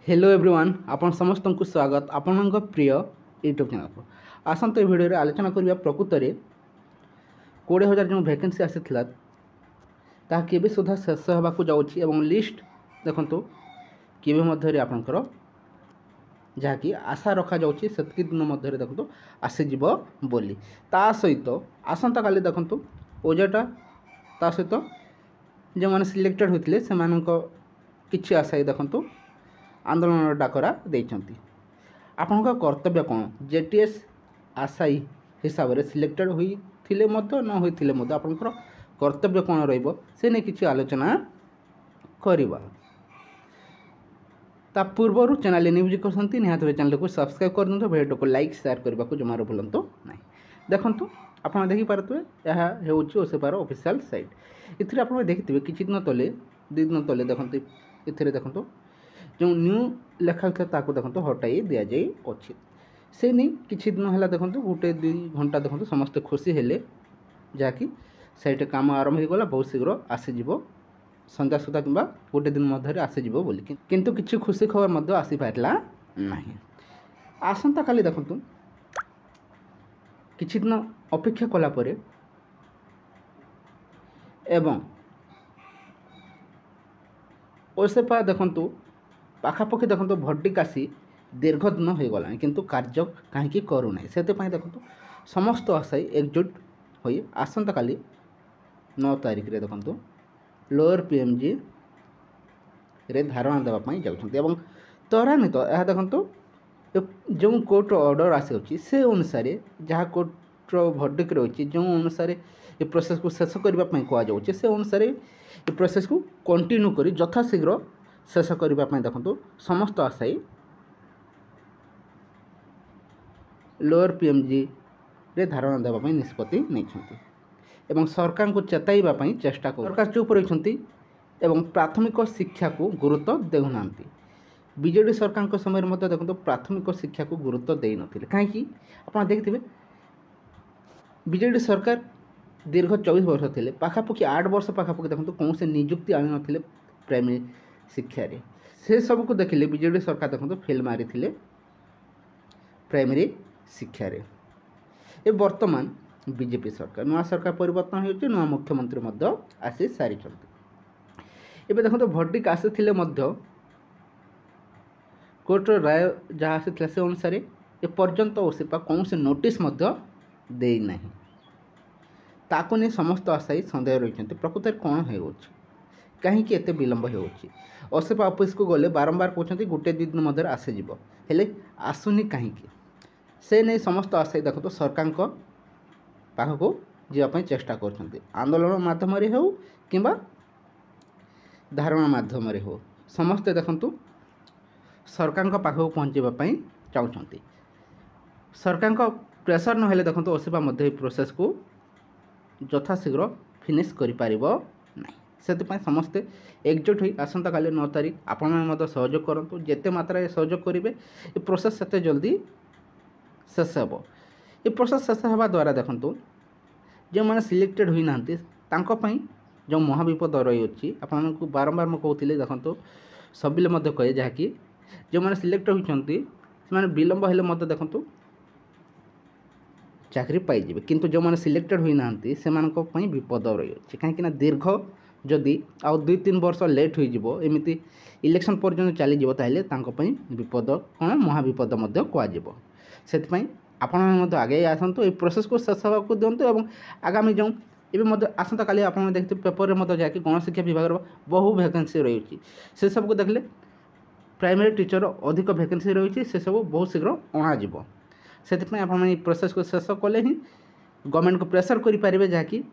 Hello everyone आपण समस्त को स्वागत आपण प्रिय यूट्यूब चैनल को आसत भिडियो आलोचना करवा प्रकृत में 20,000 जो वैकेंसी आसीला ताहा केबे सुधा शेष होगा जाऊँगी और लिस्ट देखो केबे मध्य आपणकर जहाँकि आशा रखा जाऊँगी सेतकी दिन मध्य देखो आसीज बोली ता सहित आसंता काली देखो ओजेटा ता सहित जो मैंने सिलेक्टेड होते से किसी आशायी देखो आंदोलन डाकरा देइछंती आपनका कर्तव्य कौन जेटीएस आशायी हिसाब से सिलेक्टेड होइथिले मध्य न होइथिले मध्य आपनकर कर्तव्य कौन रहिबो से ने किछि आलोचना करिबा ता पूर्व चैनल न्यूज करसंती निहात चैनल को सब्सक्राइब कर दिंतु वीडियो को लाइक शेयर करबा को जमारो भूलंतो नाही देखंतु आपण देखि पारतुए यह हेउछि ओसेपार ऑफिशियल साइट इथिरे आपण देखिथिबे किछि दिन तले दि दिन तले देखंतु इथिरे देखंतु जो न्यू लेखा ताको देखो हटाई दि जाए अच्छी से नहीं किसी दिन है देखो गोटे 2 घंटा देखो समस्ते खुशी हेले जहाँकि साइट काम आरंभ हो गला बहुत शीघ्र आसीज संध्या सुधा कि गोटे दिन मध्य आसीज बोली किंतु किसी खुशी खबर आसी पारा ना आसंता काली देखो किछि दिन अपेक्षा कलापर एवं ओसेपा देखंतु पाखापाखि देखो भर्टिक आसी दीर्घ दिन हो गला किंतु कार्य कहीं करूना से देखो समस्त आशायी एकजुट हो आसंता काली 9 तारिख रे देखो लोअर पीएमजी रे धारणा देवाई जाऊँ त्वरान्वित यह देखो जो कोर्ट ऑर्डर आसी से अनुसार जहाँ कोर्ट भर्टिक रही जो अनुसार ये प्रोसेस को शेष करने कहुचे से अनुसार ये प्रोसेस को कंटिन्यू कर यथाशीघ्र शेष करने देखो समस्त आशायी लोअर पीएमजी रे धारणा देवाई निष्पत्ति नहीं सरकार को चेताइवाई चेष्टा कर सरकार चुप रही प्राथमिक शिक्षा को गुरुत्व देना बीजेडी सरकार समय में देखो प्राथमिक शिक्षा को गुरुत्व दे नथिले कहीं आप देखिए बीजेडी सरकार दीर्घ 24 वर्ष थे पाखापाखि 8 वर्ष पाखापाखि देखो कौन से निजुक्ति आनी नथिले प्राइमरी शिक्षा रे से सब को देखिले बीजेडी सरकार देखो फेल मारी प्राइमरी शिक्षा रे ए वर्तमान बीजेपी सरकार नुआ सरकार परिवर्तन हो नुआ मुख्यमंत्री आसी सारी एबे देखो भर्टिक आसी कोर्ट राय जहाँ आसी से अनुसार ए पर्यंत ओसेपा कौन से नोटिस देना ताको नहीं समस्त आशायी सन्देह रही प्रकृत कौन हो कहीं एत विलम्ब हो ओसेपा ऑफिस को गले बारंबार कहते गोटे 2 दिन मध्य आसीज हेले आसुनी कहीं से नहीं समस्त आशायी देखो सरकार पाखक जावाई चेष्टा कर आंदोलन मध्यम हो कि धारणा मध्यम हो समस्ते देखु सरकार पाखक पहुँचापी चाहते सरकार प्रेसर ना देखो ओसेपा प्रोसेस को यथाशीघ्र फिनिश करें से समस्ते एकजुट हो आसंता काली 9 तारिख आपण सहयोग करूँ जिते मात्रा सहयोग करेंगे ये प्रोसेस से जल्दी शेष हो ये प्रोसेस शेष होगा द्वारा देखो जो मैंने सिलेक्टेड होना जो महाविपद रही अच्छी आपन को बारंबार मैं कहती देखो सबले कहे जहाँकि जो मैंने सिलेक्टेड होती विलम्ब हेल्ले देखो चाकरी पाइबे किंतु जो मैंने सिलेक्टेड होना से विपद रही है कहीं दीर्घ जदि आउ 2-3 वर्ष लेट होमती इलेक्शन पर्यटन चलीजो ताहले विपद कौन महाविपद कहुब से आपण आगे आसतु ये प्रोसेस को शेष होगा दिंतु और आगामी जो ये आसंता काली आप देखते पेपर में जहाँकि गणशिक्षा विभाग बहु वैकेंसी रही से सब को देखले प्राइमरी टीचर अधिक वैकेंसी रही से सब बहुत शीघ्र अणाव से आप प्रोसेस को शेष कले ही गवर्नमेंट को प्रेसर करेंगे जहाँकि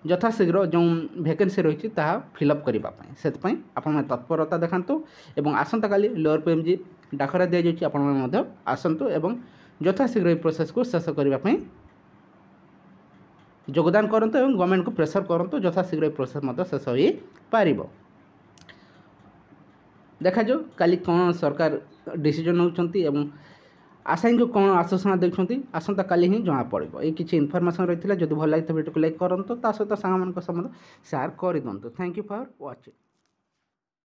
यथाशीघ्र जो वैकेंसी रही फिलअप करने से आपने तत्परता देखातु और आसंता काली लोअर पीएमजी डाकरा दि जाए आप आसतु और यथाशीघ्र प्रोसेस को शेष करने योगदान करंतु और गवर्नमेंट को प्रेसर करंतु यथाशीघ्र प्रोसेस शेष हो पार देखा जाओ काली कौन सरकार डिसीजन नौकरी आशायी को कौन आश्वासना देखते आसंता काली ही जना पड़ो ये किसी इनफर्मेशन रही है जब भल लगे वीडियो को लाइक करूँ सहित सांग मान शेयर कर दिखाँ थैंक यू फॉर वाचिंग।